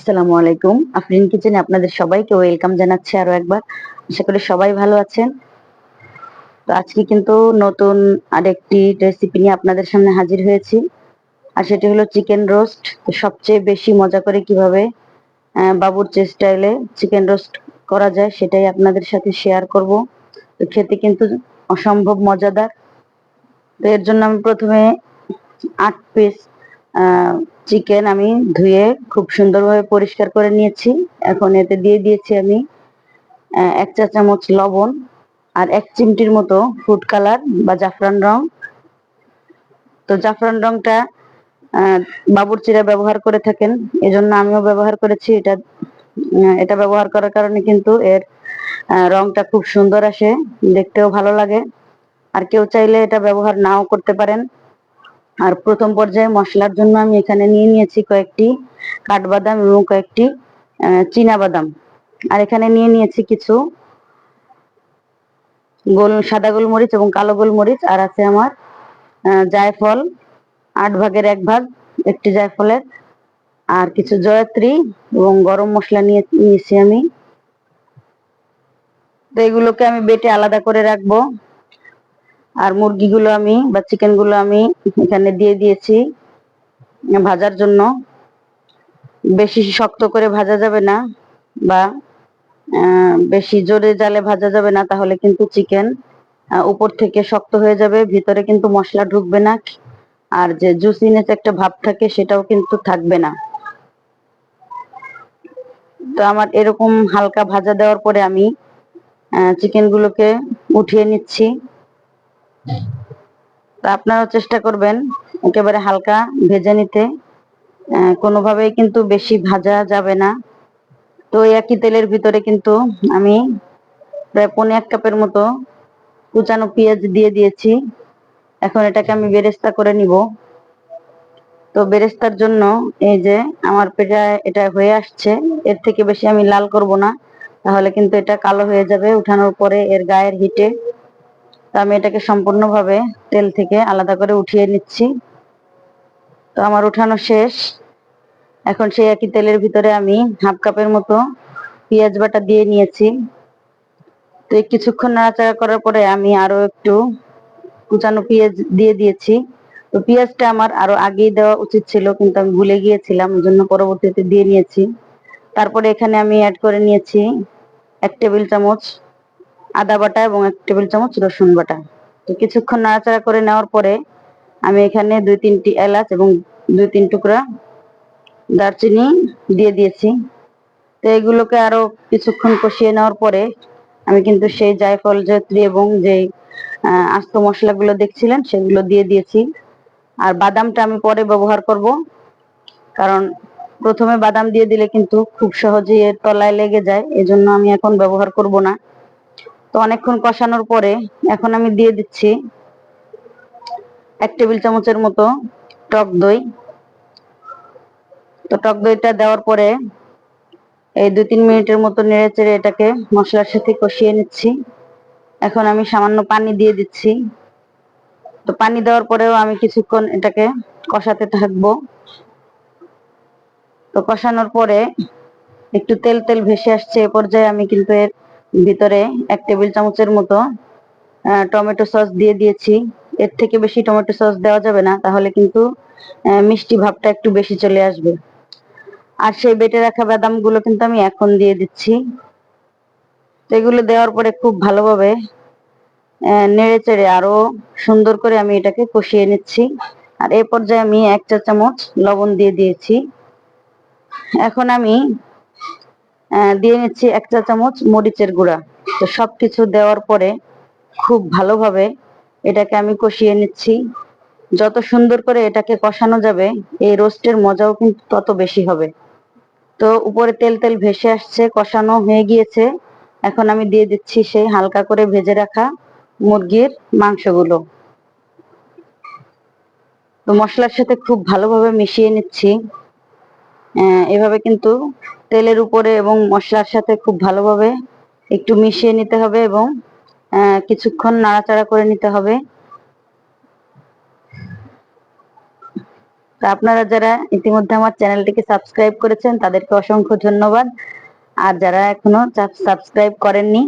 আসসালামু আলাইকুম। আফরিন কিচেনে আপনাদের সবাইকে ওয়েলকাম জানাচ্ছি আরো একবার। আশা করি সবাই ভালো আছেন। তো আজকে কিন্তু নতুন আরেকটি রেসিপি নিয়ে আপনাদের সামনে হাজির হয়েছি। আর সেটি হলো চিকেন রোস্ট। তো সবচেয়ে বেশি মজা করে কিভাবে বাবুর্চি স্টাইলে চিকেন রোস্ট করা যায় সেটাই আপনাদের সাথে শেয়ার করব। তো খেতে কিন্তু অসম্ভব মজাদার। তো এর জন্য আমি প্রথমে ৮ পিস চিকেন আমি ধুয়ে খুব সুন্দরভাবে পরিষ্কার করে নিয়েছি। এখন এতে দিয়ে দিয়েছি আমি ১ চা চামচ লবণ আর ১ চিমটির মতো ফুড কালার বা জাফরান রং। তো জাফরান রংটা বাবুর্চিরা ব্যবহার করে থাকেন, এজন্য আমিও ব্যবহার করেছি। এটা ব্যবহার করার কারণে কিন্তু এর রংটা খুব সুন্দর আসে, দেখতেও ভালো লাগে। আর কেউ চাইলে এটা ব্যবহার নাও করতে পারেন। আর প্রথম পর্যায়ে মশলার জন্য আমি এখানে নিয়ে নিয়েছি কয়েকটি কাঠবাদাম এবং কয়েকটি চীনা বাদাম। আর এখানে নিয়ে নিয়েছি কিছু সাদা গোলমরিচ এবং কালো গোলমরিচ। আর আছে আমার জায়ফল, ৮ ভাগের ১ ভাগ একটি জায়ফলের। আর কিছু জয়ত্রী এবং গরম মশলা নিয়েছি আমি। তো এগুলোকে আমি বেটে আলাদা করে রাখবো। আর মুরগিগুলো আমি বা চিকেন গুলো আমি এখানে দিয়ে দিয়েছি ভাজার জন্য। বেশি শক্ত করে ভাজা যাবে না বা বেশি জোরে জালে ভাজা যাবে না, তাহলে কিন্তু চিকেন উপর থেকে শক্ত হয়ে যাবে, ভিতরে কিন্তু মশলা ঢুকবে না। আর যে জুসিনেস একটা ভাব থাকে সেটাও কিন্তু থাকবে না। তো আমার এরকম হালকা ভাজা দেওয়ার পরে আমি চিকেন গুলোকে উঠিয়ে নিচ্ছি। তো আপনারাও চেষ্টা করবেন একেবারে হালকা ভেজে নিতে, কোনোভাবেই কিন্তু বেশি ভাজা যাবে না। তো একই তেলের ভিতরে কিন্তু আমি প্রায় ১.৫ কাপের মতো কুচানো পেঁয়াজ দিয়ে দিয়েছি। এখন এটাকে আমি বেরেস্তা করে নিব। তো বেরেস্তার জন্য এই যে আমার এটা হয়ে আসছে, এর থেকে বেশি আমি লাল করব না, তাহলে কিন্তু এটা কালো হয়ে যাবে উঠানোর পরে এর গায়ের হিটে। তো আমি এটাকে সম্পূর্ণভাবে তেল থেকে আলাদা করে উঠিয়ে নিচ্ছি। তো আমার উঠানো শেষ। এখন সেই একই তেলের ভিতরে আমি ১/২ কাপের মতো পেঁয়াজ বাটা দিয়ে নিয়েছি। তো কিছুক্ষণ নাড়াচাড়া করার পরে আমি আরো একটু কুচানো পেঁয়াজ দিয়ে দিয়েছি। তো পেঁয়াজটা আমার আরো আগেই দেওয়া উচিত ছিল, কিন্তু আমি ভুলে গিয়েছিলাম, ওই জন্য পরবর্তীতে দিয়ে নিয়েছি। তারপরে এখানে আমি অ্যাড করে নিয়েছি ১ টেবিল চামচ আদা বাটা এবং ১ টেবিল চামচ রসুন বাটা। তো কিছুক্ষণ নাড়াচাড়া করে নেওয়ার পরে আমি এখানে ২-৩টি এলাচ এবং ২-৩ টুকরা দারচিনি দিয়ে দিয়েছি। তো এগুলোকে আরো কিছুক্ষণ কষিয়ে নেওয়ার পরে আমি কিন্তু সেই জায়ফল, জয়ত্রী এবং যেই আস্ত মশলাগুলো দেখছিলেন সেগুলো দিয়ে দিয়েছি। আর বাদামটা আমি পরে ব্যবহার করব, কারণ প্রথমে বাদাম দিয়ে দিলে কিন্তু খুব সহজেই এর তলায় লেগে যায়, এজন্য আমি এখন ব্যবহার করব না। তো অনেকক্ষণ কষানোর পরে এখন আমি দিয়ে দিচ্ছি ১ টেবিল চামচের মতো টক দই। তো টক দইটা দেওয়ার পরে এই ২-৩ মিনিটের মতো নেড়ে চেড়ে এটাকে মশলার সাথে কষিয়ে নিচ্ছি। এখন আমি সামান্য পানি দিয়ে দিচ্ছি। তো পানি দেওয়ার পরেও আমি কিছুক্ষণ এটাকে কষাতে থাকবো। তো কষানোর পরে একটু তেল তেল ভেসে আসছে, এ পর্যায়ে আমি কিন্তু এর ভিতরে ১ টেবিল চামচের মতো টমেটো সস দিয়ে দিয়েছি। এর থেকে বেশি টমেটো সস দেওয়া যাবে না, তাহলে কিন্তু মিষ্টি ভাবটা একটু বেশি চলে আসবে। আর সেই বেটে রাখা বাদামগুলো কিন্তু আমি এখন দিয়ে দিচ্ছি। তো এগুলো দেওয়ার পরে খুব ভালোভাবে নেড়ে চেড়ে আরো সুন্দর করে আমি এটাকে কষিয়ে নিচ্ছি। আর এই পর্যায়ে আমি ১ চা চামচ লবণ দিয়ে দিয়েছি। এখন আমি দিয়ে নিচ্ছি ১ চা চামচ মরিচের গুঁড়া। তো সবকিছু দেওয়ার পরে খুব ভালোভাবে এটাকে আমি কষিয়ে নিচ্ছি। যত সুন্দর করে এটাকে কষানো যাবে এই রোস্টের মজাও কিন্তু তত বেশি হবে। তো উপরে তেল তেল ভেসে আসছে, কষানো হয়ে গিয়েছে। এখন আমি দিয়ে দিচ্ছি সেই হালকা করে ভেজে রাখা মুরগির মাংসগুলো। তো মশলার সাথে খুব ভালোভাবে মিশিয়ে নিচ্ছি। এভাবে কিন্তু তেলের উপরে এবং মশলার সাথে খুব ভালোভাবে একটু মিশিয়ে নিতে হবে এবং কিছুক্ষণ নাড়াচাড়া করে নিতে হবে। তো আপনারা যারা ইতিমধ্যে আমার চ্যানেলটিকে সাবস্ক্রাইব করেছেন তাদেরকে অসংখ্য ধন্যবাদ। আর যারা এখনো সাবস্ক্রাইব করেননি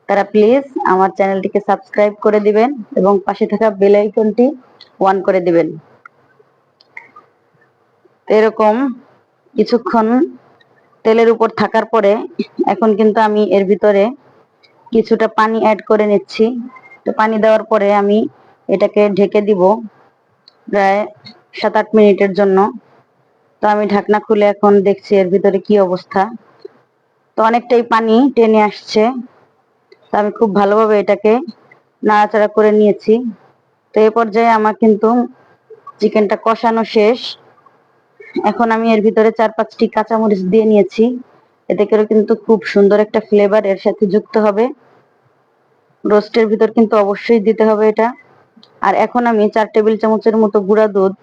তারা প্লিজ আমার চ্যানেলটিকে সাবস্ক্রাইব করে দিবেন এবং পাশে থাকা বেল আইকনটি অন করে দিবেন। এরকম কিছুক্ষণ তেলের উপর থাকার পরে এখন কিন্তু আমি এর ভিতরে কিছুটা পানি অ্যাড করে নিচ্ছি। তো পানি দেওয়ার পরে আমি এটাকে ঢেকে দিব প্রায় 7-8 মিনিটের জন্য। তো আমি ঢাকনা খুলে এখন দেখছি এর ভিতরে কি অবস্থা। তো অনেকটাই পানি টেনে আসছে। তো আমি খুব ভালোভাবে এটাকে নাড়াচাড়া করে নিয়েছি। তো এই পর্যায়ে আমার কিন্তু চিকেনটা কষানো শেষ। এখন আমি এর ভিতরে 4-5টি কাঁচামরিচ দিয়ে নিয়েছি। এতে করে কিন্তু খুব সুন্দর একটা ফ্লেভার এর সাথে যুক্ত হবে। রোস্টের ভিতর কিন্তু অবশ্যই দিতে হবে এটা। আর এখন আমি 4 টেবিল চামচের মতো গুঁড়া দুধ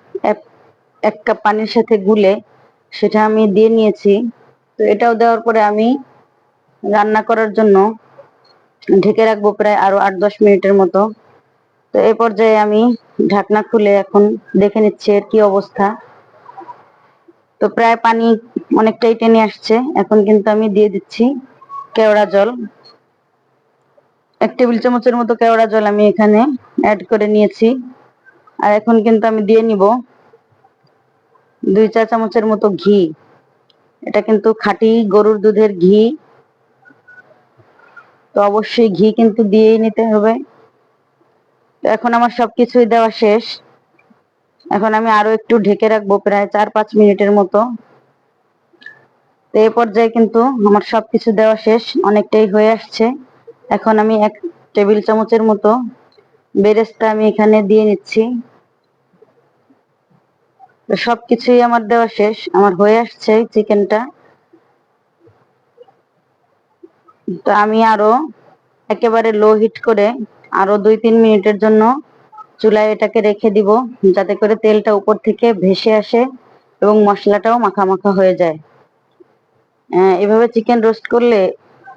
1 কাপ পানির সাথে গুলে সেটা আমি দিয়ে নিয়েছি। তো এটাও দেওয়ার পরে আমি রান্না করার জন্য ঢেকে রাখবো প্রায় আরো 8-10 মিনিটের মতো। তো এই পর্যায়ে আমি ঢাকনা খুলে এখন দেখে নিচ্ছি এর কি অবস্থা। তো প্রায় পানি অনেকটাই টেনে আসছে। এখন কিন্তু আমি দিয়ে দিচ্ছি কেওড়া জল। 1 টেবিল চামচের মতো কেওড়া জল আমি এখানে অ্যাড করে নিয়েছি। আর এখন কিন্তু আমি দিয়ে নিব 2 চা চামচের মতো ঘি। এটা কিন্তু খাঁটি গরুর দুধের ঘি। তো অবশ্যই ঘি কিন্তু দিয়েই নিতে হবে। তো এখন আমার সবকিছুই দেওয়া শেষ। এখন আমি আরো একটু ঢেকে রাখবো প্রায় 4-5 মিনিটের মতো। তো এই পর্যায়ে কিন্তু আমার সবকিছু দেওয়া শেষ, অনেকটাই হয়ে আসছে। এখন আমি 1 টেবিল চামচের মতো বেরেস্তা আমি এখানে দিয়ে নিচ্ছি। তো সবকিছুই আমার দেওয়া শেষ, আমার হয়ে আসছে চিকেনটা। তো আমি আরো একেবারে লো হিট করে আরো 2-3 মিনিটের জন্য চুলায় এটাকে রেখে দিব, যাতে করে তেলটা উপর থেকে ভেসে আসে এবং মশলাটাও মাখা মাখা হয়ে যায়। এভাবে চিকেন রোস্ট করলে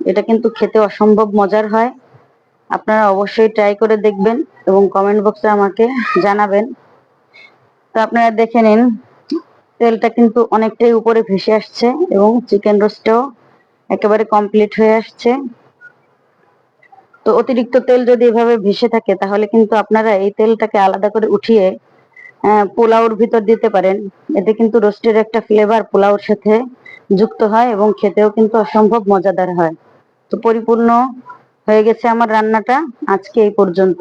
এটা কিন্তু খেতে অসম্ভব মজার হয়। আপনারা অবশ্যই ট্রাই করে দেখবেন এবং কমেন্ট বক্সে আমাকে জানাবেন। তো আপনারা দেখে নিন তেলটা কিন্তু অনেকটাই উপরে ভেসে আসছে এবং চিকেন রোস্টটাও একেবারে কমপ্লিট হয়ে আসছে। তো অতিরিক্ত তেল যদি এভাবে ভেসে থাকে তাহলে কিন্তু আপনারা এই তেলটাকে আলাদা করে উঠিয়ে পোলাওর ভিতর দিতে পারেন। এতে কিন্তু রোস্টের একটা ফ্লেভার পোলাওর সাথে যুক্ত হয় এবং খেতেও কিন্তু অসম্ভব মজাদার হয়। তো পরিপূর্ণ হয়ে গেছে আমার রান্নাটা আজকে এই পর্যন্ত।